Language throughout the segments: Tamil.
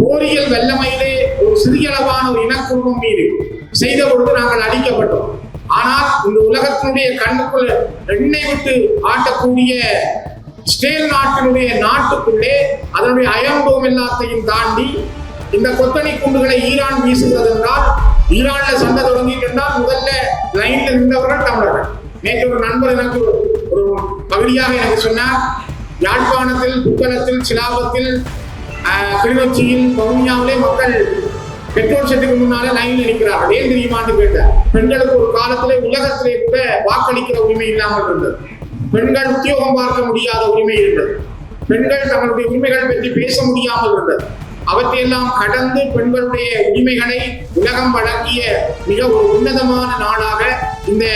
போரியல் வல்லமையிலே ஒரு சிறியளவான ஒரு இனக்குழுமம் மீது செய்த பொழுது நாங்கள் அழிக்கப்பட்டோம். ஆனால் இந்த உலகத்தினுடைய கண்ணுக்குள்ள எண்ணெய் விட்டு ஆட்டக்கூடிய இஸ்ரேல் நாட்டினுடைய நாட்டுக்குள்ளே அதனுடைய அயம்பம் எல்லாத்தையும் தாண்டி இந்த கொத்தணி குண்டுகளை ஈரான் வீசுகிறது என்றால், ஈரான்ல சண்டை தொடங்கிட்டு என்றால் முதல்ல லைன்ல இருந்தவர்கள் தமிழர்கள். நேற்று ஒரு நண்பர் எனக்கு ஒரு பகுதியாக எனக்கு சொன்னார், யாழ்ப்பாணத்தில், புத்தளத்தில், சிலாபத்தில், கிளிநொச்சியில், வவுனியாவிலே மக்கள் பெட்ரோல் செட்டுக்கு முன்னால லைன்ல நிற்கிறார்கள். ஏன் தெரியுமான்னு கேட்டார். பெண்களுக்கு ஒரு காலத்திலே உலகத்திலே கூட வாக்களிக்கிற உரிமை இல்லாமல் இருந்தது. பெண்கள் உத்தியோகம் பார்க்க முடியாத உரிமை இருந்தது. பெண்கள் தங்களுடைய உரிமைகள் பற்றி பேச முடியாமல் இருந்தது. அவற்றையெல்லாம் கடந்து பெண்களுடைய உரிமைகளை உலகம் வழங்கிய மிக ஒரு உன்னதமான நாளாக இந்த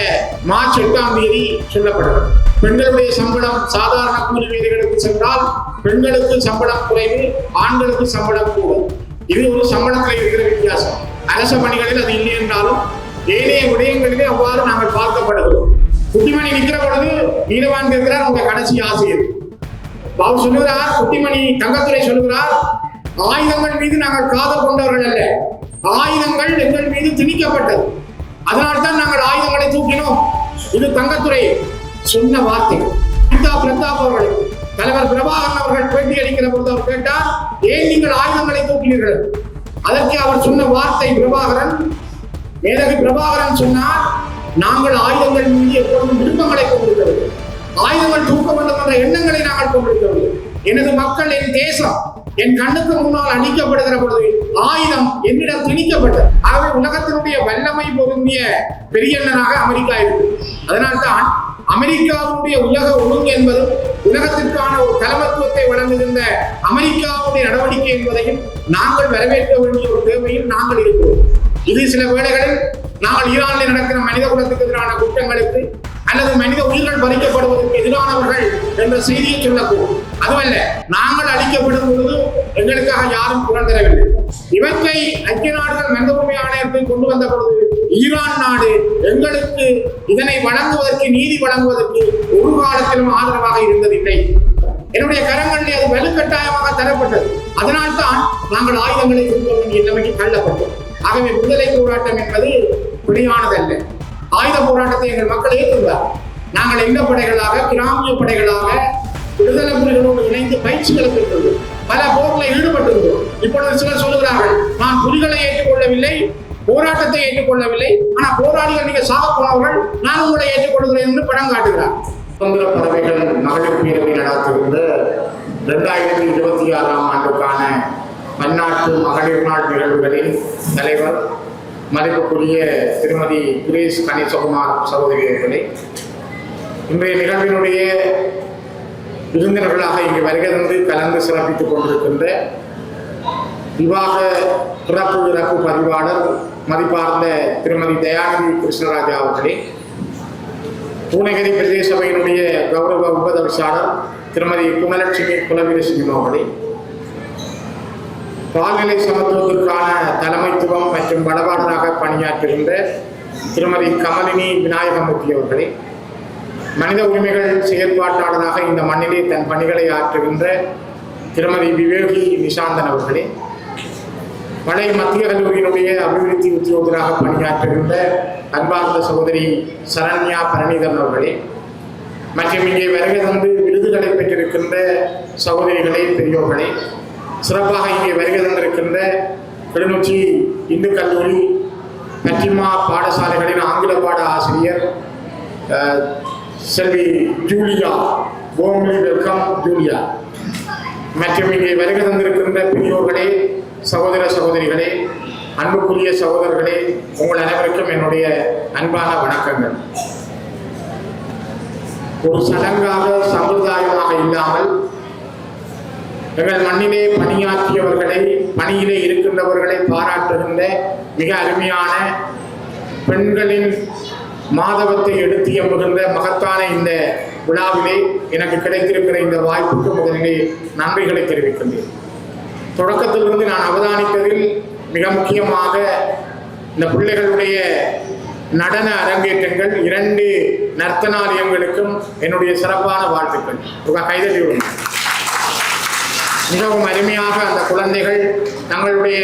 மார்ச் 8ஆம் தேதி சொல்லப்படுகிறது. பெண்களுடைய சம்பளம் சாதாரண கூலி வேலைகளுக்கு சென்றால் பெண்களுக்கு சம்பளம் குறைவு, ஆண்களுக்கு சம்பளம் கூடும். இது ஒரு சம்பளத்தில் இருக்கிற வித்தியாசம். அரச பணிகளில் அது இல்லை என்றாலும் ஏனைய விடயங்களிலே அவ்வாறு நாங்கள் பார்க்கப்படுகிறோம். குட்டிமணி நிற்கிற பொழுது நீலவான் கேட்கிறார், உங்க கடைசி ஆசிரியர் அவர் சொல்லுகிறார், குட்டிமணி தங்கத்துறை சொல்லுகிறார், ஆயுதங்கள் மீது நாங்கள் காதல் கொண்டவர்கள் அல்ல, ஆயுதங்கள் எங்கள் மீது திணிக்கப்பட்டது, அதனால்தான் நாங்கள் ஆயுதங்களை தூக்கினோம். இது தங்கத்துறை சொன்ன வார்த்தை. பிரதாப் அவர்கள், தலைவர் பிரபாகரன் அவர்கள் பேட்டி அளிக்கிற பொழுது அவர் கேட்டார், ஏன் நீங்கள் ஆயுதங்களை தூக்கினீர்கள்? அதற்கு அவர் சொன்ன வார்த்தை, பிரபாகரன் மேதகு பிரபாகரன் சொன்னார், நாங்கள் ஆயுதங்கள் மீது எப்பொழுதும் விருப்பங்களை கொண்டிருக்கவில்லை, ஆயுதங்கள் தூக்க வேண்டும் என்ற எண்ணங்களை நாங்கள் கொண்டிருக்கவில்லை. எனது மக்கள், என் தேசம் என் கண்ணுக்கு முன்னால் அழிக்கப்படுகிற பொழுது ஆயுதம் என்னிடம் திணிக்கப்பட்டது. ஆகவே உலகத்தினுடைய வல்லமை பொருந்திய பெரியண்ணனாக அமெரிக்கா இருக்கு. அதனால்தான் அமெரிக்காவுடைய உலக ஒழுங்கு என்பதும் உலகத்திற்கான ஒரு தலைமத்துவத்தை வழங்குகின்ற அமெரிக்காவுடைய நடவடிக்கை என்பதையும் நாங்கள் வரவேற்க வேண்டிய ஒரு தேவையில் நாங்கள் இருக்கிறோம். இது சில வேளைகளில் நாங்கள் ஈரானில் நடக்கிற மனித குலத்துக்கு எதிரான குற்றங்களுக்கு அல்லது மனித உயிர்கள் பறிக்கப்படுவதற்கு எதிரானவர்கள் என்ற செய்தியை சொல்லக்கூடும். அதுவல்ல, நாங்கள் அழிக்கப்படும் பொழுது எங்களுக்காக யாரும் குரல் தரவில்லை. இவற்றை ஐக்கிய நாடுகள் மனித உரிமை ஆணையத்தில் கொண்டு வந்த பொழுது ஈரான் நாடு எங்களுக்கு இதனை வழங்குவதற்கு, நீதி வழங்குவதற்கு ஒரு காலத்திலும் ஆதரவாக இருந்ததில்லை. என்னுடைய கரங்களில் அது வலுக்கட்டாயமாக தரப்பட்டது. அதனால்தான் நாங்கள் ஆயுதங்களை கொடுக்க வேண்டிய நிலைமைக்கு தள்ளப்பட்டோம். ஆகவே விடுதலை போராட்டம் என்பது பிழையானதல்ல. ஆயுத போராட்டத்தை எங்கள் மக்கள் ஏற்றுள்ளார். நாங்கள் எங்க படைகளாக, கிராமிய படைகளாக விடுதலை புலிகளோடு இணைந்து பயிற்சிகளை பெற்றுள்ளோம். பல போர்களை ஈடுபட்டிருந்தோம். இப்பொழுது சிலர் சொல்லுகிறார்கள், நான் புலிகளை ஏற்றுக்கொள்ளவில்லை, போராட்டத்தை ஏற்றுக்கொள்ளவில்லை, ஆனா போராளிகள் நீங்க சாக போனவர்கள், நான் உங்களை ஏற்றுக்கொள்கிறேன் என்று படம் காட்டுகிறார். சுதந்திர பறவைகள் மகளிர் பேரவை நடத்துகின்ற 2026ஆம் ஆண்டுக்கான பன்னாட்டு மகளிர் நாள் நிகழ்வுகளில் தலைவர் மதிப்புக்குரிய திருமதி குரேஷ் கணேசகுமார் சகோதரி அவர்களே, இன்றைய நிகழ்வினுடைய விருந்தினர்களாக இங்கு வருகை தந்து கலந்து சிறப்பித்துக் கொண்டிருக்கின்ற விவாக பிறப்பு இறப்பு பதிவாளர் மதிப்பார்ந்த திருமதி தயாநிதி கிருஷ்ணராஜா அவர்களே, பூநகரி பிரதேச சபையினுடைய கௌரவ உபதவிசாளர் திருமதி குணலட்சுமி குலவீரசிங்கம் அவர்களே, பால்நிலை சமத்துவத்திற்கான தலைமைத்துவம் மற்றும் வடபாடலாக பணியாற்றுகின்ற திருமதி கமலினி விநாயகமூர்த்தி அவர்களே, மனித உரிமைகள் செயற்பாட்டாளராக இந்த மண்ணிலே தன் பணிகளை ஆற்றுகின்ற திருமதி விவேகி நிஷாந்தன் அவர்களே, பழைய மத்திய கல்லூரியினுடைய அபிவிருத்தி உத்தியோகராக பணியாற்றுகின்ற அன்பார்ந்த சகோதரி சரண்யா பரணிதன் அவர்களே, மற்றும் இங்கே வருகை தந்து விருதுகளை பெற்றிருக்கின்ற சகோதரிகளே, பெரியோர்களே, சிறப்பாக இங்கே வருகை தந்திருக்கின்ற கிளிநொச்சி இந்து கல்லூரி பற்றிமா பாடசாலைகளின் ஆங்கில பாட ஆசிரியர் செல்வி ஜூலியா, warmly welcome ஜூலியா, மற்றும் இங்கே வருகை தந்திருக்கின்ற பெரியோர்களே, சகோதர சகோதரிகளே, அன்புக்குரிய சகோதரர்களே, உங்கள் அனைவருக்கும் என்னுடைய அன்பான வணக்கங்கள். ஒரு சடங்காக, சம்பிரதாயமாக இல்லாமல் எங்கள் மண்ணிலே பணியாற்றியவர்களை, பணியிலே இருக்கின்றவர்களை பாராட்டுகின்ற மிக அருமையான பெண்களின் மாதவத்தை எடுத்து எம்புகின்ற மகத்தான இந்த விழாவிலே எனக்கு கிடைத்திருக்கிற இந்த வாய்ப்புக்கு முதலிலே நன்றிகளை தெரிவிக்கின்றேன். தொடக்கத்திலிருந்து நான் அவதானித்ததில் மிக முக்கியமாக இந்த பிள்ளைகளுடைய நடன அரங்கேற்றங்கள், 2 நர்த்தனாலயங்களுக்கும் என்னுடைய சிறப்பான வாழ்த்துக்கள். கைதறி மிகவும் அருமையாக அந்த குழந்தைகள் தங்களுடைய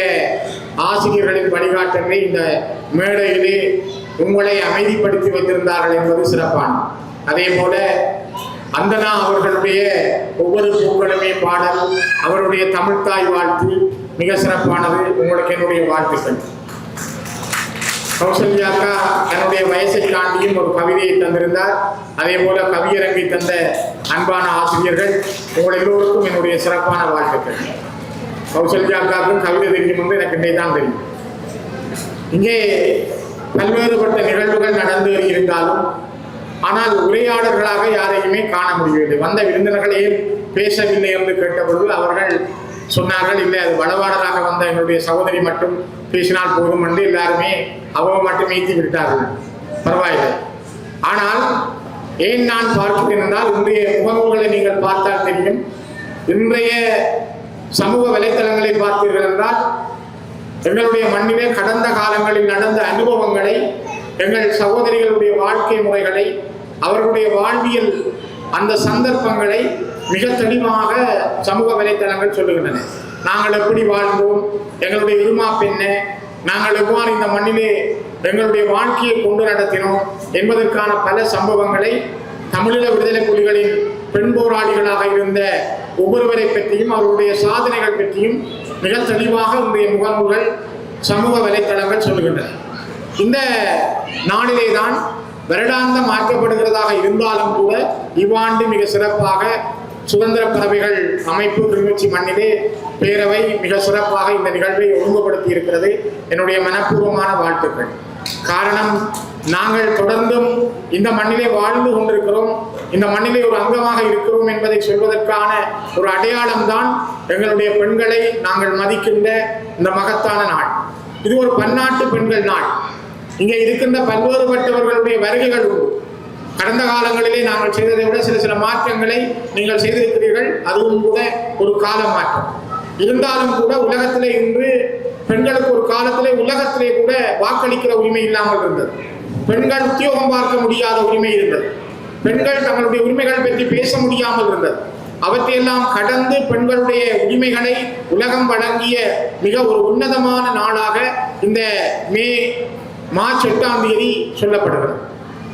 ஆசிரியர்களின் வழிகாட்டலை இந்த மேடையிலே உங்களை அமைதிப்படுத்தி வைத்திருந்தார்கள் என்பது சிறப்பான. அதே போல அந்தனா அவர்களுடைய ஒவ்வொரு பூக்களுமே பாடல், அவருடைய தமிழ்தாய் வாழ்த்து மிக சிறப்பானது. உங்களுக்கு என்னுடைய வாழ்த்துக்கள். கௌசல்யாக்கா என்னுடைய வயசை தாண்டியும் ஒரு கவிதையை தந்திருந்தார். அதே போல கவியரங்கை தந்த அன்பான ஆசிரியர்கள் உங்கள் எல்லோருக்கும் என்னுடைய சிறப்பான வாழ்த்துக்கள். கௌசல்யாக்காவுக்கும் கவிதை தெரியும் என்று எனக்கு இன்னை தான் தெரியும். இங்கே பல்வேறுபட்ட நிகழ்வுகள் நடந்து இருந்தாலும் ஆனால் உரையாடல்களாக யாரையுமே காண முடியவில்லை. வந்த விருந்தினர்களையே பேசவில்லை என்று கேட்டபொழுது அவர்கள் சொன்னார்கள், இல்லை அது வளவாடலாக வந்த என்னுடைய சகோதரி மட்டும் பேசினால் போதும் என்று எல்லாருமே அவ மட்டும் ஏற்றி விட்டார்கள். பரவாயில்லை. ஆனால் ஏன் நான் பார்க்கிறேன் என்றால் இன்றைய முகநூல்களை நீங்கள் பார்த்தால் தெரியும். இன்றைய சமூக வலைத்தளங்களை பார்த்தீர்கள் என்றால் எங்களுடைய மண்ணிலே கடந்த காலங்களில் நடந்த அனுபவங்களை, எங்கள் சகோதரிகளுடைய வாழ்க்கை முறைகளை, அவர்களுடைய வாழ்வியல் அந்த சந்தர்ப்பங்களை மிக தெளிவாக சமூக வலைத்தளங்கள் சொல்லுகின்றன. நாங்கள் எப்படி வாழ்ந்தோம், எங்களுடைய இருமாப்பு என்ன, நாங்கள் எவ்வாறு இந்த மண்ணிலே எங்களுடைய வாழ்க்கையை கொண்டு நடத்தினோம் என்பதற்கான பல சம்பவங்களை தமிழீழ விடுதலை புலிகளின் பெண் போராளிகளாக இருந்த ஒவ்வொருவரை பற்றியும் அவருடைய சாதனைகள் பற்றியும் மிக தெளிவாக இன்றைய முகநூல்கள் சமூக வலைத்தளங்கள் சொல்லுகின்றன. இந்த நாளிலே தான் வருடாந்தம் மாற்றப்படுகிறதாக இருந்தாலும் கூட இவ்வாண்டு மிக சிறப்பாக சுதந்திர பறவைகள் அமைப்பு கிளிநொச்சி மண்ணிலே பேரவை மிக சிறப்பாக இந்த நிகழ்வை ஒழுங்குபடுத்தி இருக்கிறது. என்னுடைய மனப்பூர்வமான வாழ்த்துக்கள். காரணம், நாங்கள் தொடர்ந்தும் இந்த மண்ணிலே வாழ்ந்து கொண்டிருக்கிறோம், இந்த மண்ணிலே ஒரு அங்கமாக இருக்கிறோம் என்பதை சொல்வதற்கான ஒரு அடையாளம் தான் எங்களுடைய பெண்களை நாங்கள் மதிக்கின்ற இந்த மகத்தான நாள். இது ஒரு பன்னாட்டு பெண்கள் நாள். இங்கே இருக்கின்ற பல்வேறுபட்டவர்களுடைய வருகைகள் உண்டு. கடந்த காலங்களிலே நாங்கள் செய்ததை விட சில மாற்றங்களை நீங்கள் செய்திருக்கிறீர்கள். அதுவும் கூட ஒரு கால மாற்றம் இருந்தாலும் கூட உலகத்திலே இன்று பெண்களுக்கு ஒரு காலத்திலே உலகத்திலே கூட வாக்களிக்கிற உரிமை இல்லாமல் இருந்தது. பெண்கள் உத்தியோகம் பார்க்க முடியாத உரிமை இருந்தது. பெண்கள் தங்களுடைய உரிமைகள் பற்றி பேச முடியாமல் இருந்தது. அவற்றையெல்லாம் கடந்து பெண்களுடைய உரிமைகளை உலகம் வழங்கிய மிக ஒரு உன்னதமான நாளாக இந்த மார்ச் 8ஆம் தேதி சொல்லப்படுகிறது.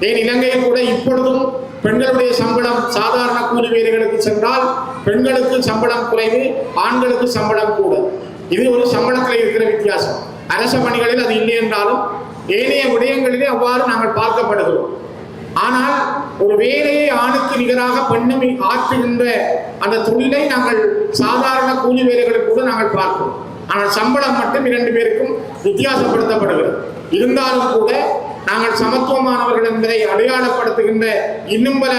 ஏன் இலங்கையில் கூட இப்பொழுதும் பெண்களுடைய சம்பளம் சாதாரண கூலி வேலைகளுக்கு சென்றால் பெண்களுக்கு சம்பளம் குறைவு, ஆண்களுக்கு சம்பளம் கூட. இது ஒரு சம்பளத்தில் இருக்கிற வித்தியாசம். அரச பணிகளில் அது இல்லை என்றாலும் ஏனைய விடயங்களிலே அவ்வாறு நாங்கள் பார்க்கப்படுகிறோம். ஆனால் ஒரு வேலையை ஆணுக்கு நிகராக பெண்ணும் ஆற்றுகின்ற அந்த தொழிலை நாங்கள் சாதாரண கூலி வேலைகளுக்கு கூட நாங்கள் பார்க்கிறோம். ஆனால் சம்பளம் மட்டும் 2 பேருக்கும் வித்தியாசப்படுத்தப்படுகிறது. இருந்தாலும் கூட நாங்கள் சமத்துவமானவர்கள் என்பதை அடையாளப்படுத்துகின்ற இன்னும் பல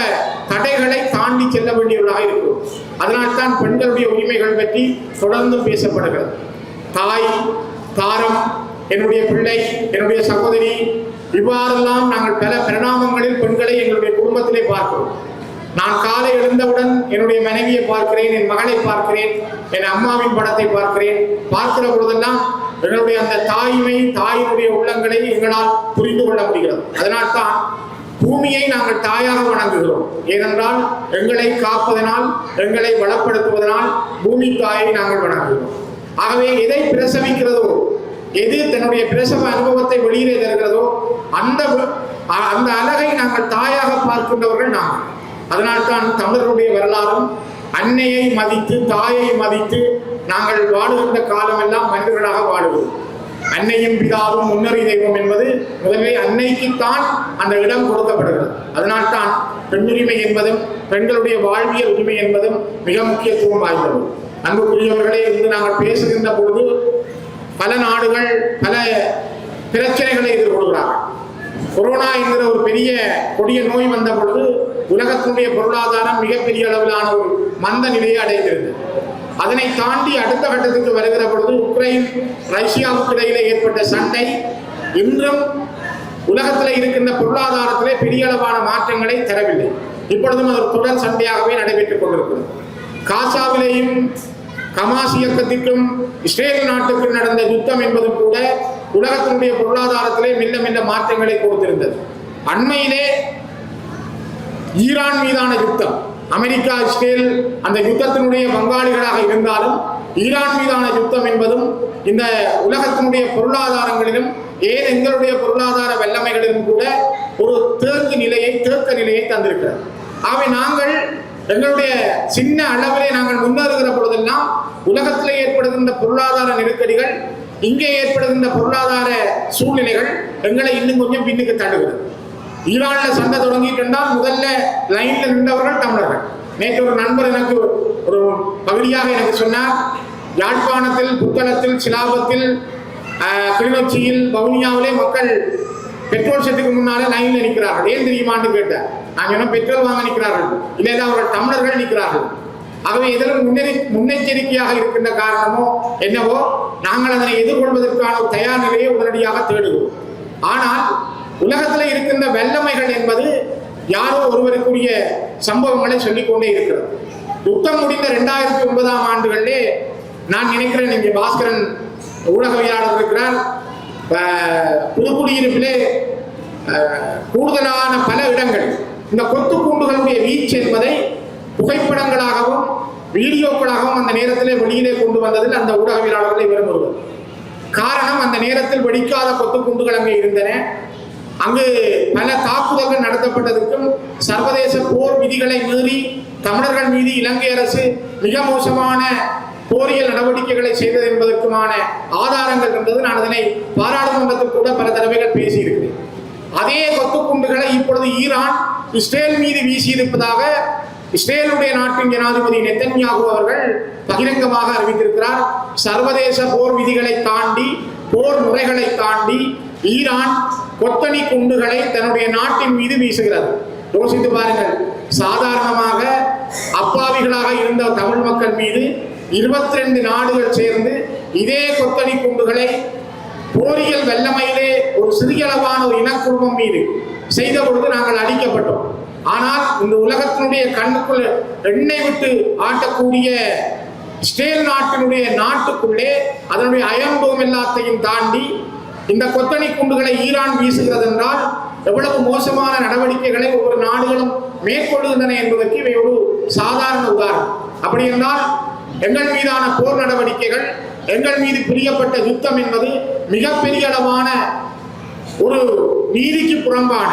தடைகளை தாண்டி செல்ல வேண்டியவர்களாக இருக்கிறோம். அதனால்தான் பெண்களுடைய உரிமைகள் பற்றி தொடர்ந்து பேசப்படுகிறது. தாய், தாரம், என்னுடைய பிள்ளை, என்னுடைய சகோதரி, இவ்வாறெல்லாம் நாங்கள் பல பரிணாமங்களில் பெண்களை எங்களுடைய குடும்பத்திலே பார்க்கிறோம். நான் காலை எழுந்தவுடன் என்னுடைய மனைவியை பார்க்கிறேன், என் மகளை பார்க்கிறேன், என் அம்மாவின் படத்தை பார்க்கிறேன். பார்க்கிற பொழுதெல்லாம் எங்களுடைய அந்த தாய்மை, தாயினுடைய உள்ளங்களை எங்களால் புரிந்து கொள்ள முடிகிறது. அதனால்தான் பூமியை நாங்கள் தாயாக வணங்குகிறோம். ஏனென்றால் எங்களை காப்பதனால், எங்களை வளப்படுத்துவதனால் பூமி தாயை நாங்கள் வணங்குகிறோம். ஆகவே எதை பிரசவிக்கிறதோ, எது தன்னுடைய பிரசவ அனுபவத்தை வெளியிலே தருகிறதோ அந்த அழகை நாங்கள் தாயாக பார்க்கின்றவர்கள் நாங்கள். அதனால்தான் தமிழர்களுடைய வரலாறும் அன்னையை மதித்து, தாயை மதித்து நாங்கள் வாழுகின்ற காலமெல்லாம் மனிதர்களாக வாழுவோம். அன்னையும் பிதாவும் முன்னறி தெய்வம் என்பது முதலில் அன்னைக்குத்தான் அந்த இடம் கொடுக்கப்படுகிறது. அதனால்தான் பெண்ணுரிமை என்பதும் பெண்களுடைய வாழ்வியல் உரிமை என்பதும் மிக முக்கியத்துவம் வாய்ந்தது. அன்புக்குரியவர்களே, இன்று நாங்கள் பேசுகின்ற பொழுது பல நாடுகள் பல பிரச்சனைகளை எதிர்கொள்கிறார்கள். கொரோனா என்கிற ஒரு பெரிய கொடிய நோய் வந்த பொழுது உலகத்தினுடைய பொருளாதாரம் மிகப்பெரிய அளவிலான ஒரு மந்த நிலையை அடைந்திருந்தது. அதனை தாண்டி அடுத்த கட்டத்துக்கு வருகிற பொழுது உக்ரைன் ரஷ்யாவுக்கு இடையிலே ஏற்பட்ட சண்டை இன்றும் உலகத்தில் இருக்கின்ற பொருளாதாரத்திலே பெரிய அளவான மாற்றங்களை தரவில்லை. இப்பொழுதும் அது தொடர் சண்டையாகவே நடைபெற்றுக் கொண்டிருக்கிறது. காசாவிலேயும் ஹமாஸ் இயக்கத்திற்கும் இஸ்ரேல் நாட்டுக்கும் நடந்த யுத்தம் என்பதும் கூட உலகத்தினுடைய பொருளாதாரத்திலே மெல்ல மெல்ல மாற்றங்களை கொடுத்திருந்தது. அண்மையிலே ஈரான் மீதான யுத்தம், அமெரிக்கா இஸ்ரேல் அந்த யுத்தத்தினுடைய பங்காளிகளாக இருந்தாலும் ஈரான் மீதான யுத்தம் என்பதும் இந்த உலகத்தினுடைய பொருளாதாரங்களிலும் ஏன் எங்களுடைய பொருளாதார வல்லமைகளிலும் கூட ஒரு தேக்க நிலையை தந்திருக்கிறது. ஆகவே நாங்கள் எங்களுடைய சின்ன அளவிலே நாங்கள் முன்னேறுகிற பொழுதெல்லாம் உலகத்திலே ஏற்படுகின்ற பொருளாதார நெருக்கடிகள், இங்கே ஏற்படுகின்ற பொருளாதார சூழ்நிலைகள் எங்களை இன்னும் கொஞ்சம் பின்னுக்கு தள்ளுகிறது. ஈரான்ல சண்டை தொடங்கிட்டு இருந்தால் முதல்ல லைன்ல நின்றவர்கள் தமிழர்கள். நேற்று ஒரு நண்பர் எனக்கு ஒரு பகுதியாக எனக்கு சொன்னார், யாழ்ப்பாணத்தில், புத்தளத்தில், சிலாபத்தில், கிளிநொச்சியில், வவுனியாவிலே மக்கள் பெட்ரோல் செட்டுக்கு முன்னாலே லைன்ல நிற்கிறார்கள். ஏன் தெரியுமான்னு கேட்டார். நான் சொன்ன பெட்ரோல் வாங்க நிற்கிறார்கள், இல்லை அவர்கள் தமிழர்கள் நிற்கிறார்கள். ஆகவே எதிலும் முன்னெச்சரிக்கையாக இருக்கின்ற காரணமோ என்னவோ நாங்கள் அதனை எதிர்கொள்வதற்கான ஒரு தயார் நிலையை உடனடியாக தேடுவோம். ஆனால் உலகத்தில் இருக்கின்ற வல்லமைகள் என்பது யாரோ ஒருவருக்குரிய சம்பவங்களை சொல்லிக்கொண்டே இருக்கிறது. யுத்தம் முடிந்த 2009 ஆண்டுகளிலே நான் நினைக்கிறேன், இங்கே பாஸ்கரன் ஊடகவியலாளர் இருக்கிறார், புதுக்குடியிருப்பிலே கூடுதலான பல இடங்கள் இந்த கொத்து கூண்டுகளுடைய வீச்சு என்பதை புகைப்படங்களாகவும் வீடியோக்களாகவும் அந்த நேரத்திலே வெளியிலே கொண்டு வந்ததில் அந்த ஊடகவியலாளர்களை விரும்புவது. காரணம், அந்த நேரத்தில் வெடிக்காத கொத்து குண்டுகள் அங்கே இருந்தன. அங்கு பல தாக்குதல்கள் நடத்தப்பட்டதற்கும் சர்வதேச போர் விதிகளை மீறி தமிழர்கள் மீது இலங்கை அரசு மிக மோசமான போரியல் நடவடிக்கைகளை செய்தது என்பதற்குமான ஆதாரங்கள் இருந்தது. நான் அதனை பாராளுமன்றத்தில் கூட பல தடவைகள் பேசியிருக்கிறேன். அதே கொத்து குண்டுகளை இப்பொழுது ஈரான் இஸ்ரேல் மீது வீசியிருப்பதாக இஸ்ரேலுடைய நாட்டின் ஜனாதிபதி நெத்தன்யாகு அவர்கள் பகிரங்கமாக அறிவித்திருக்கிறார். சர்வதேச போர் விதிகளை தாண்டி, போர் முறைகளை தாண்டி ஈரான் கொத்தணி குண்டுகளை தன்னுடைய நாட்டின் மீது வீசுகிறது. யோசித்து பாருங்கள், சாதாரணமாக அப்பாவிகளாக இருந்த தமிழ் மக்கள் மீது 22 நாடுகள் சேர்ந்து இதே கொத்தணி குண்டுகளை போரியல் வல்லமையிலே ஒரு சிறியளவான ஒரு இனக்குழுமம் மீது செய்த பொழுது நாங்கள் அழிக்கப்பட்டோம். ஆனால் இந்த உலகத்தினுடைய கண்ணுக்குள் எண்ணெய் விட்டு ஆட்டக்கூடிய இஸ்ரேல் நாட்டினுடைய நாட்டுக்குள்ளே அதனுடைய அயம்பம் எல்லாத்தையும் தாண்டி இந்த கொத்தணி குண்டுகளை ஈரான் வீசுகிறது என்றால் எவ்வளவு மோசமான நடவடிக்கைகளை ஒவ்வொரு நாடுகளும் மேற்கொள்கின்றன என்பதற்கு இவை ஒரு சாதாரண உதாரணம். அப்படி என்றால் எங்கள் மீதான போர் நடவடிக்கைகள், எங்கள் மீது புரியப்பட்ட யுத்தம் என்பது மிகப்பெரிய அளவான ஒரு நீதிக்கு புறம்பான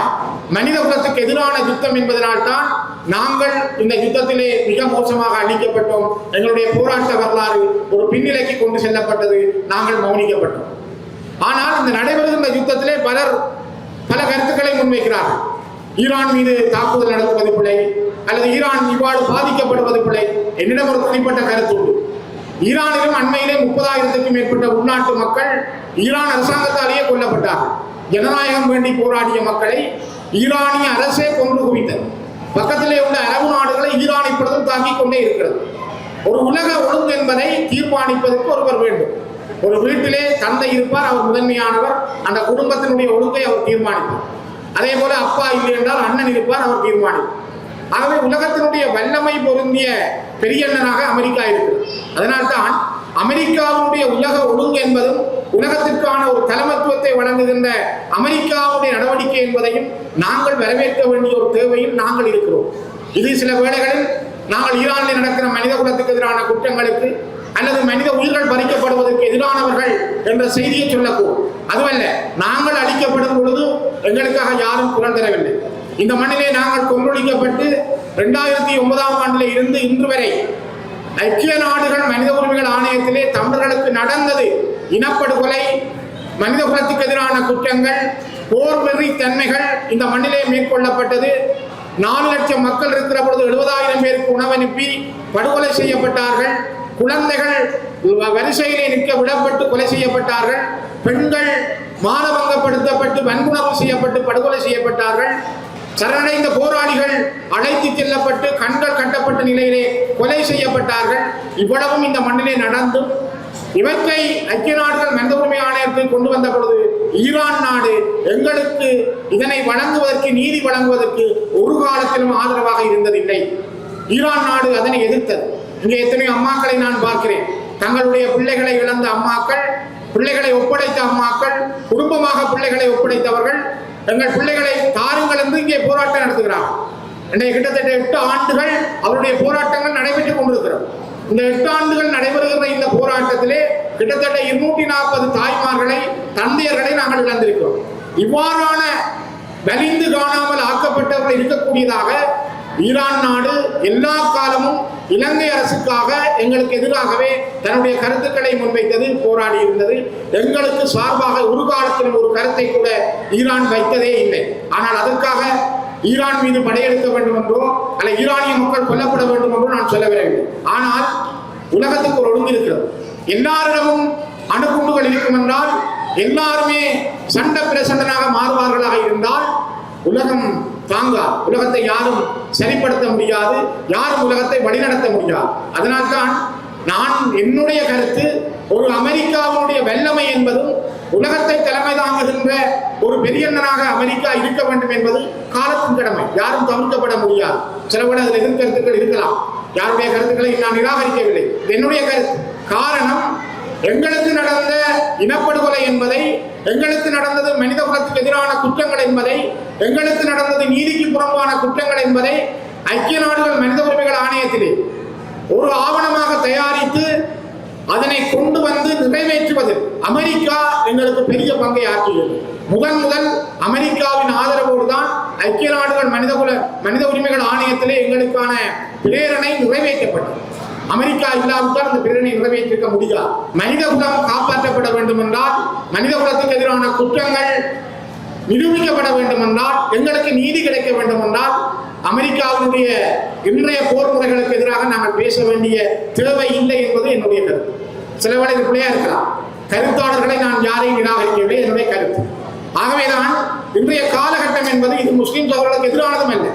மனித குலத்துக்கு எதிரான யுத்தம் என்பதனால்தான் நாங்கள் இந்த யுத்தத்திலே மிக மோசமாக அழிக்கப்பட்டோம். எங்களுடைய போராட்ட வரலாறு ஒரு பின்னிலைக்கு கொண்டு செல்லப்பட்டது, நாங்கள் மௌனிக்கப்பட்டோம். ஆனால் இந்த நடைபெறுகின்ற யுத்தத்திலே பலர் பல கருத்துக்களை முன்வைக்கிறார்கள். ஈரான் மீது தாக்குதல் நடத்துவது பிழை, அல்லது ஈரான் இவ்வாறு பாதிக்கப்படுவது பிழை. என்னிடம் ஒரு தனிப்பட்ட கருத்து உண்டு. ஈரானிலும் அண்மையிலே 30,000க்கும் மேற்பட்ட உள்நாட்டு மக்கள் ஈரான் அரசாங்கத்தாலேயே கொல்லப்பட்டார்கள். ஜனநாயகம் வேண்டி போராடிய மக்களை ஈரானிய அரசே கொன்று குவித்தது. பக்கத்திலே உள்ள அரபு நாடுகளை ஈரான் இப்பொழுதும் தாக்கிக் கொண்டே இருக்கிறது. ஒரு உலக ஒழுங்கு என்பதை தீர்மானிப்பதற்கு ஒருவர் வேண்டும். ஒரு வீட்டிலே தந்தை இருப்பார், அவர் முதன்மையானவர், அந்த குடும்பத்தினுடைய ஒழுங்கை அவர் தீர்மானிப்பார். அதே போல அப்பா இல்லை என்றால் அண்ணன் இருப்பார், அவர் தீர்மானிப்பார். ஆகவே உலகத்தினுடைய வல்லமை பொருந்திய பெரியண்ணனாக அமெரிக்கா இருக்கிறது. அதனால்தான் அமெரிக்காவுடைய உலக ஒழுங்கு என்பதும் உலகத்திற்கான ஒரு தலைமத்துவத்தை வழங்குகின்ற அமெரிக்காவுடைய நடவடிக்கை என்பதையும் நாங்கள் வரவேற்க வேண்டிய ஒரு தேவையில் நாங்கள் இருக்கிறோம். இது சில வேளைகளில் நாங்கள் ஈரானில் நடக்கிற மனித குலத்துக்கு எதிரான குற்றங்களுக்கு அல்லது மனித உயிர்கள் பறிக்கப்படுவதற்கு எதிரானவர்கள் என்ற செய்தியை சொல்லக்கூடும். அதுவல்ல, நாங்கள் அழிக்கப்படும் பொழுது எங்களுக்காக யாரும் குரல் தரவில்லை. இந்த மண்ணிலே நாங்கள் கொன்றொழிக்கப்பட்டு 2009 ஆண்டிலே இருந்து இன்று வரை ஐக்கிய நாடுகள் மனித உரிமைகள் ஆணையத்திலே தமிழர்களுக்கு நடந்தது இனப்படுகொலை, மனித குலத்துக்கு எதிரான குற்றங்கள், போர் வெறி தன்மைகள் இந்த மண்ணிலே மேற்கொள்ளப்பட்டது. 4 லட்சம் மக்கள் இருக்கிற பொழுது 70,000 பேருக்கு உணவனுப்பி படுகொலை செய்யப்பட்டார்கள். குழந்தைகள் வரிசையிலே நிற்க விடப்பட்டு கொலை செய்யப்பட்டார்கள். பெண்கள் மானபங்கப்படுத்தப்பட்டு வன்புணர்வு செய்யப்பட்டு படுகொலை செய்யப்பட்டார்கள். சரணடைந்த போராளிகள் அழைத்து செல்லப்பட்டு கண்கள் கட்டப்பட்ட நிலையிலே கொலை செய்யப்பட்டார்கள். இவ்வளவும் இந்த மண்ணிலே நடந்தும் இவற்றை ஐக்கிய நாடுகள் மனித உரிமை ஆணையத்தில் கொண்டு வந்த பொழுது ஈரான் நாடு எங்களுக்கு இதனை வழங்குவதற்கு, நீதி வழங்குவதற்கு ஒரு காலத்திலும் ஆதரவாக இருந்ததில்லை. ஈரான் நாடு அதனை எதிர்த்தது. இங்கே எத்தனையோ அம்மாக்களை நான் பார்க்கிறேன். தங்களுடைய பிள்ளைகளை இழந்த அம்மாக்கள், பிள்ளைகளை ஒப்படைத்த அம்மாக்கள், குடும்பமாக பிள்ளைகளை ஒப்படைத்தவர்கள், எங்கள் பிள்ளைகளை தாருங்கள் என்று இங்கே போராட்டம் நடத்துகிறார்கள். கிட்டத்தட்ட 8 ஆண்டுகள் அவருடைய போராட்டங்கள் நடைபெற்றுக் கொண்டிருக்கிறது. இந்த 8 ஆண்டுகள் நடைபெறுகிற இந்த போராட்டத்திலே கிட்டத்தட்ட 240 தாய்மார்களை, தந்தையர்களை நாங்கள் இழந்திருக்கிறோம். இவ்வாறான வலிந்து காணாமல் ஆக்கப்பட்டவர்கள் இருக்கக்கூடியதாக ஈரான் நாடு எல்லா காலமும் இலங்கை அரசுக்காக எங்களுக்கு எதிராகவே தன்னுடைய கருத்துக்களை முன்வைத்தது, போராடி இருந்தது. எங்களுக்கு சார்பாக ஒரு காலத்திலும் ஒரு கருத்தை கூட ஈரான் வைத்ததே இல்லை. ஆனால் அதற்காக ஈரான் மீது படையெடுக்க வேண்டும் என்றோ அல்ல ஈரானிய மக்கள் கொல்லப்பட வேண்டும் என்றோ நான் சொல்லவில்லை. ஆனால் உலகத்துக்கு ஒரு ஒழுங்கு இருக்கிறது. எல்லாரிடமும் அணுகுண்டுகள் இருக்கும் என்றால் எல்லாருமே சண்டை பிரசண்டனாக மாறுவார்களாக இருந்தால் உலகம் தாங்கா. உலகத்தை யாரும் சரிப்படுத்த முடியாது, யாரும் உலகத்தை வழிநடத்த முடியாது. அதனால்தான் நான் என்னுடைய கருத்து, ஒரு அமெரிக்காவுடைய வல்லமை என்பதும் உலகத்தை தலைமை தாங்குகின்ற ஒரு பெரியண்ணனாக அமெரிக்கா இருக்க வேண்டும் என்பது காலத்தின் கடமை, யாரும் தவிர்க்கப்பட முடியாது. சிலபட அதில் எதிர்கருத்துக்கள் இருக்கலாம், யாருடைய கருத்துக்களை நான் நிராகரிக்கவில்லை, என்னுடைய கருத்து. காரணம், எங்களுக்கு நடந்த இனப்படுகொலை என்பதை, எங்களுக்கு நடந்தது மனித குலத்துக்கு எதிரான குற்றங்கள் என்பதை, எங்களுக்கு நடந்தது நீதிக்கு புறம்பான குற்றங்கள் என்பதை ஐக்கிய நாடுகள் மனித உரிமைகள் ஆணையத்திலே ஒரு ஆவணமாக தயாரித்து அதனை கொண்டு வந்து நிறைவேற்றுவதில் அமெரிக்கா எங்களுக்கு பெரிய பங்கை ஆற்றியது. முதல் அமெரிக்காவின் ஆதரவோடு தான் ஐக்கிய நாடுகள் மனித உரிமைகள் ஆணையத்திலே எங்களுக்கான பிரேரணை நிறைவேற்றப்பட்டது. அமெரிக்கா இல்லாவிட்டால் அந்த பிரேரணை நிறைவேற்றிருக்க முடியாது. மனித குலம் காப்பாற்றப்பட வேண்டும் என்றால், மனித குலத்துக்கு எதிரான குற்றங்கள் நிரூபிக்கப்பட வேண்டும் என்றால், எங்களுக்கு நீதி கிடைக்க வேண்டும் என்றால், அமெரிக்காவினுடைய இன்றைய போர் முறைகளுக்கு எதிராக நாங்கள் பேச வேண்டிய தேவை இல்லை என்பது என்னுடைய கருத்து. சில வேளை பிள்ளையா இருக்கலாம், கருத்தாளர்களை நான் யாரையும் நிராகரிக்கவில்லை, என்னுடைய கருத்து. ஆகவேதான் இன்றைய காலகட்டம் என்பது இது முஸ்லிம் சகோதரர்களுக்கு எதிரானதும் அல்ல.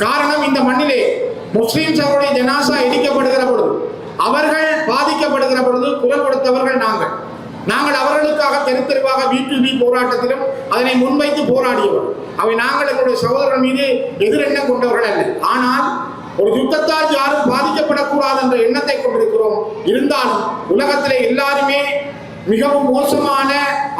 காரணம், இந்த மண்ணிலே முஸ்லிம் சகோதரருடைய ஜனாசா இடிக்கப்படுகிற பொழுது, அவர்கள் பாதிக்கப்படுகிற பொழுது குரல் கொடுத்தவர்கள் நாங்கள் அவர்களுக்காக தெருவாக வீட்டு போராட்டத்திலும் அதனை முன்வைத்து போராடியவர். அவை நாங்கள் எங்களுடைய சகோதரர்கள் மீது எதிரெண்ணம் கொண்டவர்கள் அல்ல. ஆனால் ஒரு யுத்தத்தால் யாரும் பாதிக்கப்படக்கூடாது என்ற எண்ணத்தை கொண்டிருக்கிறோம். இருந்தாலும் உலகத்திலே எல்லாருமே மிகவும் மோசமான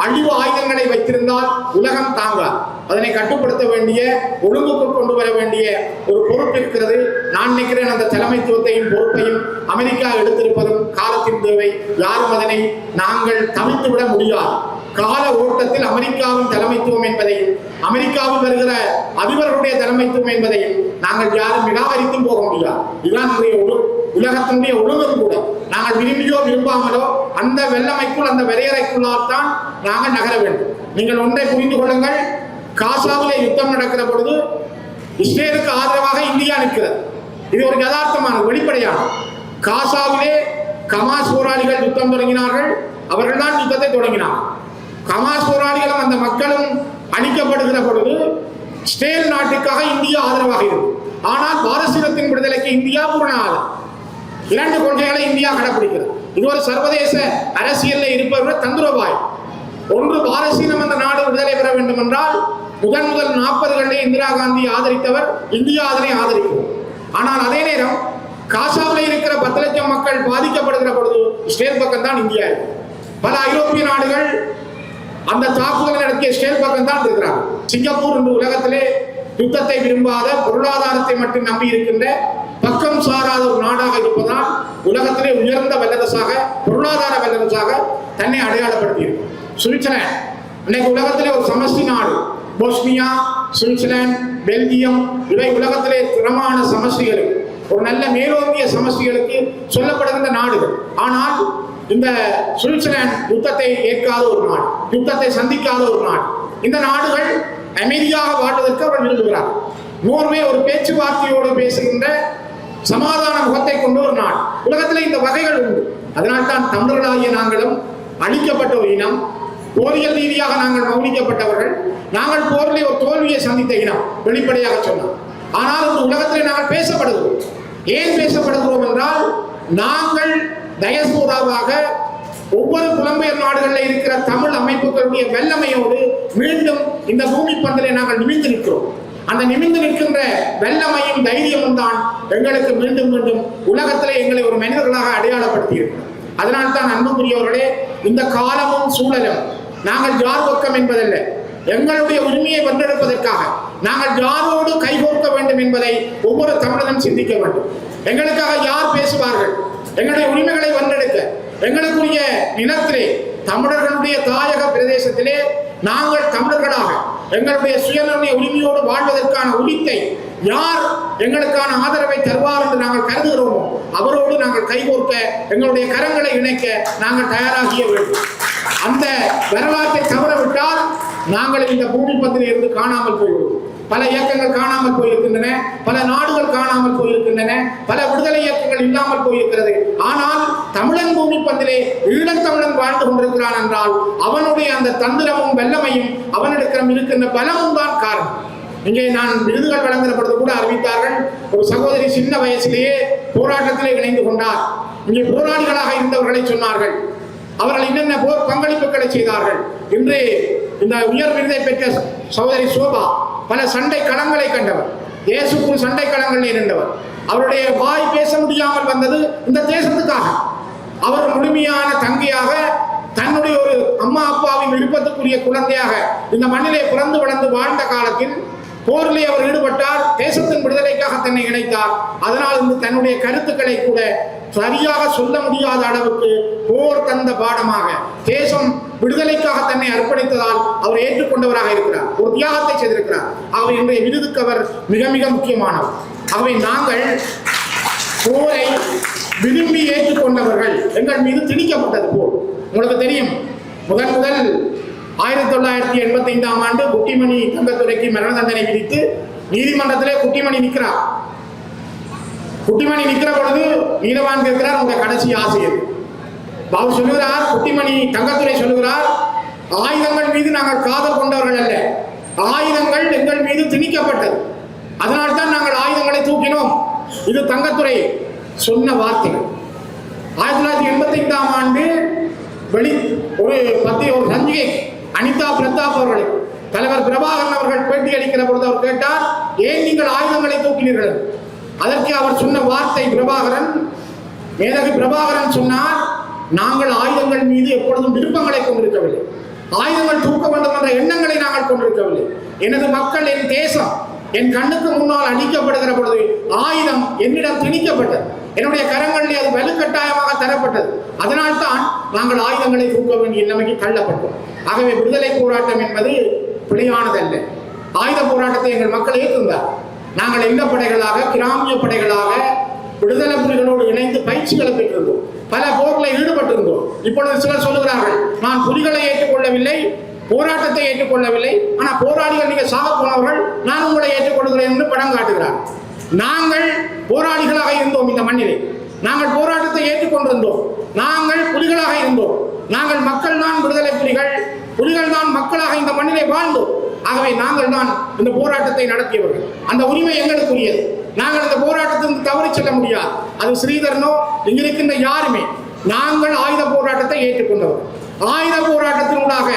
அழிவு ஆயுதங்களை வைத்திருந்தால் உலகம் தாங்காது. அதனை கட்டுப்படுத்த வேண்டிய, ஒழுங்குக்கு கொண்டு வர வேண்டிய ஒரு பொறுப்பு இருக்கிறது. நான் நினைக்கிறேன், அந்த தலைமைத்துவத்தையும் பொறுப்பையும் அமெரிக்கா எடுத்திருப்பதும் காலத்தின் தேவை. யாரும் அதனை நாங்கள் தவிர்த்துவிட முடியாது. கால ஓட்டத்தில் அமெரிக்காவின் தலைமைத்துவம் என்பதையும், அமெரிக்காவில் வருகிற அதிபர்களுடைய தலைமைத்துவம் என்பதையும் நாங்கள் யாரும் நிராகரித்தும் போக முடியாது. இதுதான் உலகத்தினுடைய ஒழுங்கும் கூட. நாங்கள் விரும்பியோ விரும்பாமலோ அந்த வெள்ளமைக்குள், அந்த வரையறைக்குள்ளால் தான் நாங்கள் நகர வேண்டும். நீங்கள் ஒன்றை புரிந்து கொள்ளுங்கள், காசாவிலே யுத்தம் நடக்கிற பொழுது இஸ்ரேலுக்கு ஆதரவாக இந்தியா நிற்கிறது. இது ஒரு யதார்த்தமான வெளிப்படையான. காசாவிலே ஹமாஸ் போராளிகள் யுத்தம் தொடங்கினார்கள், அவர்கள் தான் யுத்தத்தை தொடங்கினார்கள். ஹமாஸ் போராளிகளும் அந்த மக்களும் அழிக்கப்படுகிற பொழுது இஸ்ரேல் நாட்டுக்காக இந்தியா ஆதரவாக இருக்கும். ஆனால் பாலஸ்தீனத்தின் விடுதலைக்கு இந்தியா பூரண ஆதரவு. 2 கொள்கைகளை இந்தியா கடைபிடிக்கிறது. இது ஒரு சர்வதேச அரசியலில் இருப்பவர்கள் தந்திரோபாயம். ஒன்று, பாலஸ்தீனம் என்ற நாடு விடுதலை பெற வேண்டும் என்றால் முதல் 40களிலே இந்திரா காந்தி ஆதரித்தவர், இந்தியா அதனை ஆதரிக்கும். ஆனால் அதே நேரம் காசாவில் இருக்கிற 10 லட்சம் மக்கள் பாதிக்கப்படுகிற பொழுது இஸ்ரேல் பக்கம் தான் இந்தியா இருக்கு. பல ஐரோப்பிய நாடுகள் அந்த தாக்குதலை நடத்திய இஸ்ரேல் பக்கம் தான் இருக்கிறார்கள். சிங்கப்பூர் இன்று உலகத்திலே யுத்தத்தை விரும்பாத, பொருளாதாரத்தை மட்டும் நம்பி இருக்கின்ற, பக்கம் சாராத ஒரு நாடாக இருப்பதால் உலகத்திலே உயர்ந்த வல்லரசாக, பொருளாதார வல்லரசாக தன்னை அடையாளப்படுத்தியிருக்கு. சுவிட்சர்லாந்து இன்னைக்கு உலகத்திலே ஒரு சமஷ்டி நாடு. போஸ்னியா, சுவிட்சர்லாந்து, பெல்ஜியம் இவை உலகத்திலே திறமான சமஷ்டிகளுக்கு, ஒரு நல்ல மேலோங்கிய சமஷ்டிகளுக்கு சொல்லப்படுகின்ற நாடுகள். ஆனால் இந்த சுவிட்சர்லாந்து யுத்தத்தை ஏற்காத ஒரு நாடு, யுத்தத்தை சந்திக்காத ஒரு நாடு. இந்த நாடுகள் அமைதியாக வாழ்வதற்கு அவர்கள் விரும்புகிறார்கள். நோர்வே ஒரு பேச்சுவார்த்தையோடு பேசுகின்ற சமாதான முகத்தை கொண்ட ஒரு நாடு. உலகத்தில் இந்த வகைகள் உண்டு. அதனால்தான் தமிழர்களாகிய நாங்களும் அழிக்கப்பட்ட ஒரு இனம், போரியல் ரீதியாக நாங்கள் மௌனிக்கப்பட்டவர்கள், நாங்கள் போரிலே ஒரு தோல்வியை சந்தித்த இனம், வெளிப்படையாக சொன்னார். ஆனால் இந்த உலகத்திலே நாங்கள் பேசப்படுகிறோம். ஏன் பேசப்படுகிறோம் என்றால், நாங்கள் டயஸ்போராவாக ஒவ்வொரு புலம்பெயர் நாடுகளில் இருக்கிற தமிழ் அமைப்புகளுடைய வல்லமையோடு மீண்டும் இந்த பூமி பந்திலே நாங்கள் நிமிர்ந்து நிற்கிறோம். அந்த நிமிர்ந்து நிற்கின்ற வல்லமையும் தைரியமும் தான் எங்களுக்கு மீண்டும் மீண்டும் உலகத்திலே எங்களை ஒரு மனிதர்களாக அடையாளப்படுத்தியிருக்கிறோம். அதனால்தான் அன்புக்குரியவர்களே, இந்த காலமும் சூழலும் நாங்கள் யார் பக்கம் என்பதல்ல, எங்களுடைய உரிமையை வென்றெடுப்பதற்காக, நாங்கள் யாரோடு கைகோர்க்க வேண்டும் என்பதை ஒவ்வொரு தமிழனும் சிந்திக்க வேண்டும். எங்களுக்காக யார் பேசுவார்கள்? எங்களுடைய உரிமைகளை வென்றெடுக்க எங்களுக்குரிய நிலத்திலே தமிழர்களுடைய தாயக பிரதேசத்திலே நாங்கள் தமிழர்களாக எங்களுடைய சுயநிர்ணய உரிமையோடு வாழ்வதற்கான உரித்தை யார் எங்களுக்கான ஆதரவை தருவார் என்று நாங்கள் கருதுகிறோமோ அவரோடு நாங்கள் கைகோர்க்க எங்களுடைய கரங்களை இணைக்க நாங்கள் தயாராகிய வேண்டும். அந்த வரலாற்றை தவறவிட்டால் நாங்கள் இந்த பூமி பந்தில் இருந்து காணாமல் போய்விடுவோம். பல இயக்கங்கள் காணாமல் போயிருக்கின்றன, பல நாடுகள் காணாமல் போயிருக்கின்றன, பல விடுதலை இயக்கங்கள் இல்லாமல் போயிருக்கிறது. ஆனால் தமிழன் பூமி பந்திலே ஈழத்தமிழன் வாழ்ந்து கொண்டிருக்கிறான் என்றால் அவனுடைய அந்த தந்திரமும் வல்லமையும் அவனிடத்தில் இருக்கின்ற பலமும் தான் காரணம். இங்கே நான் விருதுகள் வழங்குகிற பொழுது கூட அறிவித்தார்கள், ஒரு சகோதரி சின்ன வயசிலேயே போராட்டத்திலே இணைந்து கொண்டார். இங்கே போராளிகளாக இருந்தவர்களை சொன்னார்கள், அவர்கள் என்னென்ன போர் பங்களிப்புகளை செய்தார்கள். இன்று இந்த உயர் விருதை பெற்ற சகோதரி சோபா பல சண்டை களங்களை கண்டவர், இயேசுக்கு சண்டை களங்களில் இருந்தவர். அவருடைய வாய் பேச முடியாமல் வந்தது இந்த தேசத்துக்காக. அவர் முழுமையான தங்கையாக தன்னுடைய ஒரு அம்மா அப்பாவின் விருப்பத்துக்குரிய குழந்தையாக இந்த மண்ணிலே பிறந்து வளர்ந்து வாழ்ந்த காலத்தில் போரிலே அவர் ஈடுபட்டார். தேசத்தின் விடுதலைக்காக தன்னை இணைத்தார். அதனால் இந்த தன்னுடைய கருத்துக்களை கூட சரியாக சொல்ல முடியாத அளவுக்கு போர் தந்த பாடமாக தேசம் விடுதலைக்காக தன்னை அர்ப்பணித்ததால் அவர் ஏற்றுக்கொண்டவராக இருக்கிறார், ஒரு தியாகத்தை செய்திருக்கிறார். அவர் இன்றைய விருதுக்கு அவர் மிக மிக முக்கியமானவர். ஆகவே நாங்கள் போரை விரும்பி ஏற்றுக்கொண்டவர்கள். எங்கள் மீது திணிக்கப்பட்டது போர். உங்களுக்கு தெரியும், முதல் 1985ஆம் ஆண்டு குட்டிமணி தங்கத்துறைக்கு மரண தண்டனை விதித்து நீதிமன்றத்திலே குட்டிமணி நிற்கிறார். குட்டிமணி நிற்கிற பொழுது நீதவான் கேட்கிறார், உங்க கடைசி ஆசை. அவர் சொல்லுகிறார், குட்டிமணி தங்கத்துறை சொல்லுகிறார், ஆயுதங்கள் மீது நாங்கள் காதல் கொண்டவர்கள் அல்ல, ஆயுதங்கள் எங்கள் மீது திணிக்கப்பட்டது, அதனால்தான் நாங்கள் ஆயுதங்களை தூக்கினோம். இது தங்கத்துறை சொன்ன வார்த்தைகள். 1985ஆம் ஆண்டு ஒரு சஞ்சிகை அனிதா பிரதாப் அவர்களை தலைவர் பிரபாகரன் அவர்கள் பேட்டி அளிக்கிற பொழுது அவர் கேட்டார், ஏன் நீங்கள் ஆயுதங்களை தூக்கினீர்கள்? அதற்கு அவர் சொன்ன வார்த்தை, மேதகு பிரபாகரன் சொன்னார், நாங்கள் ஆயுதங்கள் மீது எப்பொழுதும் விருப்பங்களை கொண்டிருக்கவில்லை, ஆயுதங்கள் தூக்க வேண்டும் என்ற எண்ணங்களை நாங்கள் கொண்டிருக்கவில்லை. எனது மக்கள், என் தேசம் என் கண்ணுக்கு முன்னால் அடிக்கப்படுகிற பொழுது ஆயுதம் என்னிடம் திணிக்கப்பட்டது, என்னுடைய கரங்களில் அது வலுக்கட்டாயமாக தரப்பட்டது. அதனால்தான் நாங்கள் ஆயுதங்களை தூக்க வேண்டிய நிலைமைக்கு தள்ளப்பட்டோம். ஆகவே விடுதலை போராட்டம் என்பது பிழையானதல்ல. ஆயுத போராட்டத்தை எங்கள் மக்கள் ஏற்றுந்தார். நாங்கள் எந்த படைகளாக, கிராமிய படைகளாக விடுதலை புலிகளோடு இணைந்து பயிற்சிகளை பெற்றிருந்தோம், பல போர்களை ஈடுபட்டிருந்தோம். இப்பொழுது சிலர் சொல்லுகிறார்கள், நான் புலிகளை ஏற்றுக்கொள்ளவில்லை, போராட்டத்தை ஏற்றுக்கொள்ளவில்லை, ஆனால் போராளிகள் நீங்கள் சாக போனவர்கள், நான் உங்களை ஏற்றுக்கொள்கிறேன் என்று படம் காட்டுகிறார். நாங்கள் போராளிகளாக இருந்தோம் இந்த மண்ணிலே, நாங்கள் போராட்டத்தை ஏற்றுக்கொண்டிருந்தோம், நாங்கள் புலிகளாக இருந்தோம், நாங்கள் மக்கள் தான் விடுதலை புலிகள், புலிகள் தான் மக்களாக இந்த மண்ணிலே வாழ்ந்தோம். ஆகவே நாங்கள் தான் இந்த போராட்டத்தை நடத்தியவர்கள். அந்த உரிமை எங்களுக்குரியது. நாங்கள் இந்த போராட்டத்திற்கு தவறி செல்ல முடியாது. அது ஸ்ரீதரனோ இங்கிருக்கின்ற யாருமே. நாங்கள் ஆயுத போராட்டத்தை ஏற்றுக்கொண்டவர். ஆயுத போராட்டத்தினூடாக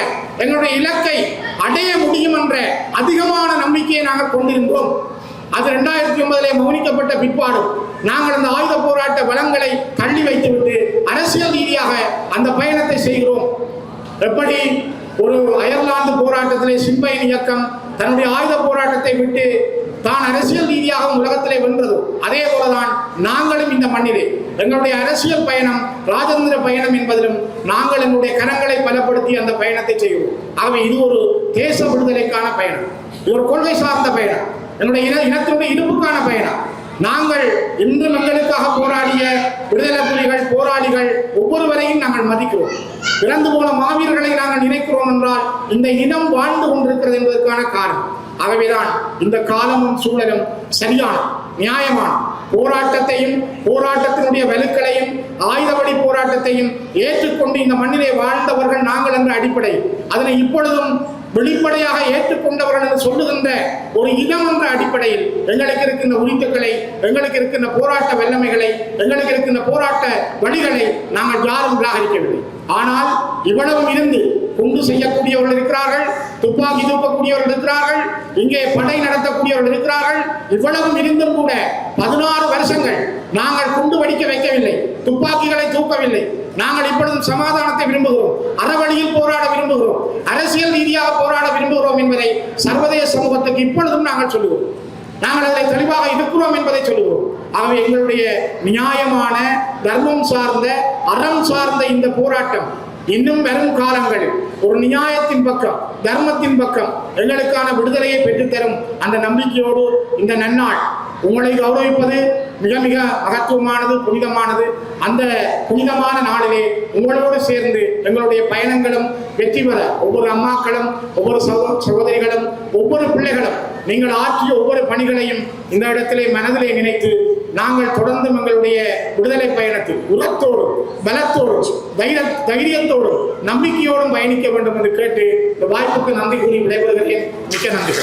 எங்களுடைய இலக்கை அடைய முடியும் என்ற அதிகமான நம்பிக்கையை நாங்கள் கொண்டிருந்தோம். அது 2009 மௌனிக்கப்பட்ட பிற்பாடும் நாங்கள் அந்த ஆயுத போராட்ட வளங்களை தள்ளி வைத்துவிட்டு அரசியல் ரீதியாக அந்த பயணத்தை செய்கிறோம். எப்படி ஒரு அயர்லாந்து போராட்டத்திலே சிம்பைன் இயக்கம் தன்னுடைய ஆயுத போராட்டத்தை விட்டு தான் அரசியல் ரீதியாக உலகத்திலே வென்றது, அதே போலதான் நாங்களும் இந்த மண்ணிலே எங்களுடைய அரசியல் பயணம் ராஜேந்திர பயணம் என்பதிலும் நாங்கள் எங்களுடைய கரங்களை பலப்படுத்தி அந்த பயணத்தை செய்கிறோம். ஆகவே இது ஒரு தேச விடுதலைக்கான பயணம், இது ஒரு கொள்கை சார்ந்த பயணம், என்னுடைய இனத்தினுடைய இருப்புக்கான பயணம். நாங்கள் இன்று மக்களுக்காக போராடிய விடுதலை புலிகள் போராளிகள் ஒவ்வொருவரையும் நாங்கள் மதிக்கிறோம். இறந்து போன மாவீரர்களை நாங்கள் நினைக்கிறோம் என்றால் இந்த இனம் வாழ்ந்து கொண்டிருக்கிறது என்பதற்கான காரணம். ஆகவேதான் இந்த காலமும் சூழலும் சரியான நியாயமான போராட்டத்தையும் போராட்டத்தினுடைய வலுக்களையும் ஆயுதவழி போராட்டத்தையும் ஏற்றுக்கொண்டு இந்த மண்ணிலே வாழ்ந்தவர்கள் நாங்கள் என்ற அடிப்படையில் அதனை இப்பொழுதும் வெளிப்படையாக ஏற்றுக்கொண்டவர்கள் என்று சொல்லுகின்ற ஒரு இனம் என்ற அடிப்படையில் எங்களுக்கு இருக்கின்ற உரிமைகளை, எங்களுக்கு இருக்கின்ற போராட்ட வல்லமைகளை, எங்களுக்கு இருக்கின்ற போராட்ட வழிகளை நாங்கள் யாரும் நிராகரிக்கவில்லை. ஆனால் இவ்வளவும் இருந்து குண்டு செய்யக்கூடியவர்கள் இருக்கிறார்கள், துப்பாக்கி தூக்கக்கூடியவர்கள் இருக்கிறார்கள், இங்கே படை நடத்தக்கூடியவர்கள் இருக்கிறார்கள். இவ்வளவும் இருந்தும் கூட 16 வருஷங்கள் நாங்கள் குண்டு வெடிக்க வைக்கவில்லை, துப்பாக்கிகளை தூக்கவில்லை. நாங்கள் இப்பொழுதும் சமாதானத்தை விரும்புகிறோம், அறவழியில் போராட விரும்புகிறோம், அரசியல் ரீதியாக போராட விரும்புகிறோம் செய்கிறோம் என்பதை சர்வதேச சமூகத்துக்கு இப்பொழுதும் நாங்கள் சொல்லுவோம். நாங்கள் அதில் தெளிவாக இருக்கிறோம் என்பதை சொல்லுவோம். ஆகவே எங்களுடைய நியாயமான தர்மம் சார்ந்த அறம் சார்ந்த இந்த போராட்டம் இன்னும் வரும் காலங்களில் ஒரு நியாயத்தின் பக்கம் தர்மத்தின் பக்கம் எங்களுக்கான விடுதலையை பெற்றுத்தரும் அந்த நம்பிக்கையோடு இந்த நன்னாள் உங்களை கௌரவிப்பது மிக மிக மகத்துவமானது, புனிதமானது. அந்த புனிதமான நாளிலே உங்களோடு சேர்ந்து எங்களுடைய பயணங்களும் வெற்றி பெற ஒவ்வொரு அம்மாக்களும், ஒவ்வொரு சகோதரிகளும், ஒவ்வொரு பிள்ளைகளும் நீங்கள் ஆற்றிய ஒவ்வொரு பணிகளையும் இந்த இடத்திலே மனதிலே நினைத்து நாங்கள் தொடர்ந்து எங்களுடைய விடுதலை பயணத்தில் உரத்தோடும் பலத்தோடும் தைரியத்தோடும் நம்பிக்கையோடும் பயணிக்க வேண்டும் என்று கேட்டு இந்த வாய்ப்புக்கு நன்றி கூறி விடைபெறுகிறேன். மிக்க நன்றி.